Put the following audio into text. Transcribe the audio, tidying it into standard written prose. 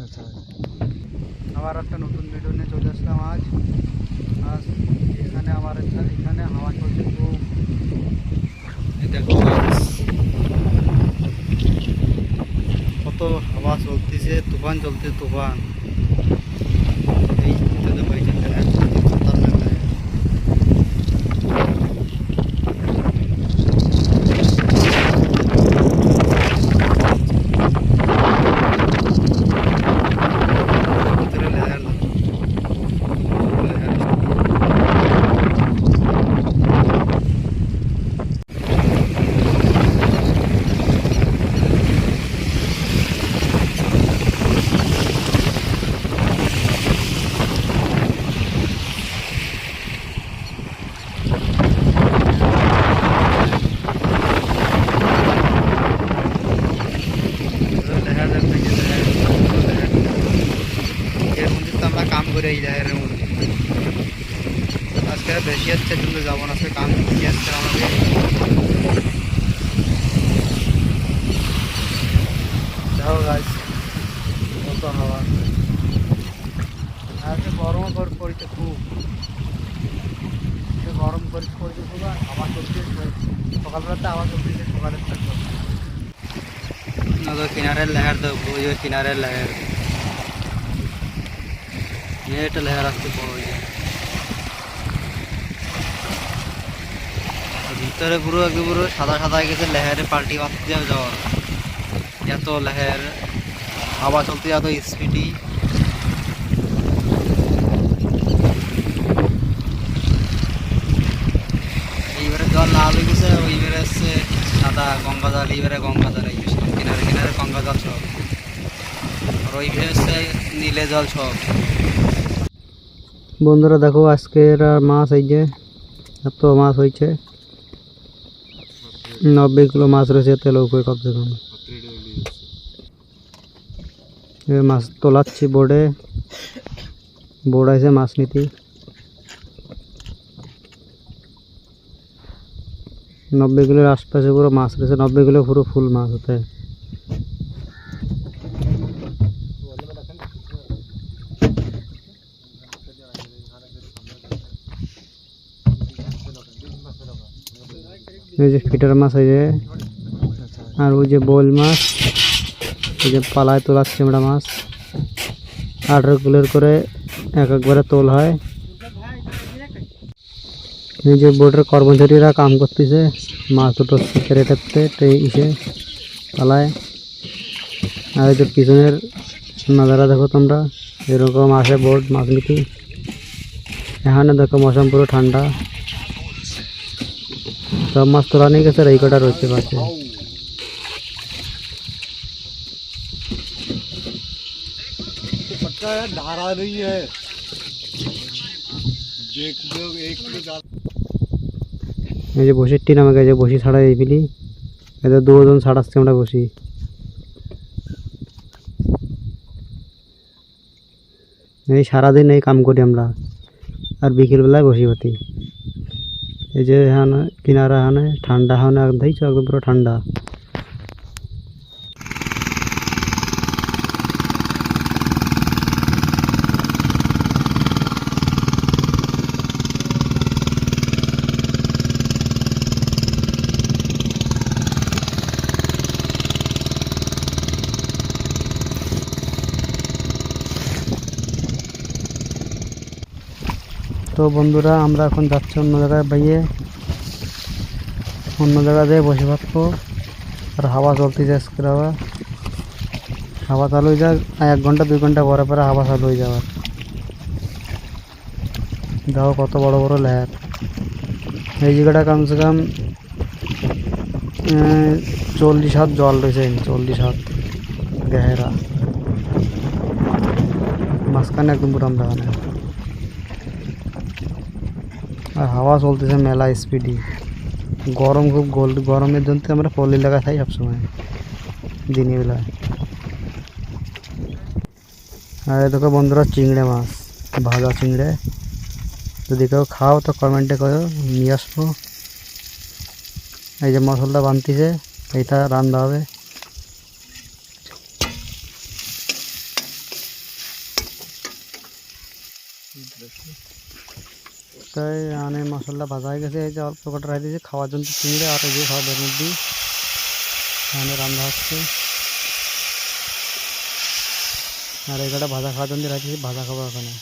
আচ্ছা, আবার একটা নতুন ভিডিও নিয়ে চলে আসলাম আজ। আজ এখানে এখানে হাওয়া চলছে খুব। দেখো কত হাওয়া চলতেছে, তুফান চলছে, তুফান। এই ভিতরে বাইরে খতরনাক লাগে। ভিতরে লেহার আমরা কাম করে এই জায়গার মধ্যে আজকে বেশি হচ্ছে, কিন্তু যাবো না, আজকে কাম বেশি আসছে আমাদের। দেখো গাছ কত হাওয়া, আজকে গরম পড়ছে খুব, গরম পড়ছে খুব। আর হাওয়া চলছে, সকালবেলাতে হাওয়া চলতেছে, সকালের থাকবে কিনারের লেহার দেখবো, ওই যে কিনারের লেহার, একটা লেহার আসতে বড় হয়ে যায় ভিতরে পুরো একদম পুরো সাদা সাদা হয়ে গেছে, লেহারে পাল্টি মারতে যাওয়া, এত লেহার, হাওয়া চলতে এত স্পিডি। এইবারে জল লাল হয়ে গেছে, ওইবারে আসছে সাদা গঙ্গা জল, এইবারে গঙ্গা জল এই কিনারে কিনারে গঙ্গা জল সব, আর ওইবারে হচ্ছে নীলে জল সব। বন্ধুরা দেখো আজকের মাছ, এই যে এত মাছ হয়েছে, 90 কিলো মাছ রয়েছে তেল উপরে কত দেখুন। মাছ তোলাচ্ছি বোর্ডে, বোর্ড আছে মাছ নিতে। 90 কিলোর আশপাশে পুরো মাছ রয়েছে, 90 কিলো পুরো ফুল মাছ হতে। এই যে ফিটার মাছ আছে, আর ওই যে বোল মাছ, এই যে পালায় তোলাচ্ছে আমরা মাছ। 18 কিলোর করে একবারে তোল হয়। এই যে বোটের কর্মচারীরা কাম করতেছে, মাছ দুটো ক্যারেটাতে ইসে পালায়। আর এই যে পিছনের নাজারা দেখো তোমরা, এরকম আসে বোট মাছ নিতে। এখানে দেখো মৌসুম পুরো ঠান্ডা, সব মাছ তোলা নিয়ে গেছে, এই কটা রয়েছে পাশে। এই যে বসির টিন আমাকে, যে বসি ছাড়া এই বিলি, এদের দুজন ছাড়াচ্ছে আমরা বসি। এই সারাদিন এই কাম করি আমরা, আর বিকেলবেলায় বসি হতি। এই যে এখানে কিনারা, এখানে ঠান্ডা, এখানে দেখছো একদম পুরো ঠান্ডা। তো বন্ধুরা আমরা এখন যাচ্ছি অন্য জায়গায় বাইয়ে, অন্য জায়গা দিয়ে বসে থাকবো। আর হাওয়া চলতেছে আজকের, হাওয়া চালু হয়ে যাক, 1 ঘন্টা 2 ঘন্টা পরে পরে হাওয়া চালু হয়ে যাওয়ার। দেখো কত বড় বড় লেয়ার। এই জায়গাটা কমসে কম 40 হাত জল রয়েছে, 40 হাত গেহেরা, মাঝখানে একদম পুরো আমরা। আর হাওয়া চলতেছে মেলা স্পিডি, গরম খুব, গরমের জন্য আমরা পল্লি লাগাই খাই সবসময় দিনের বেলায়। আর দেখো বন্ধুরা চিংড়ে মাছ, ভাজা চিংড়ে, যদি কেউ খাও তো কমেন্টে করো, নিয়ে আসবো। এই যে মশলাটা বানতেছে, এইটা রান্না হবে। তাই মানে মশলা ভাজা হয়ে গেছে, এই যে অল্প কটা রাখি দিয়েছি খাওয়ার জন্য চিংড়ি, আর এই যে খাওয়ার মধ্যে এখানে রান্না হচ্ছে। আর এই কটা ভাজা খাওয়ার জন্য রাখি দিয়েছি, ভাজা খাবো এখানে।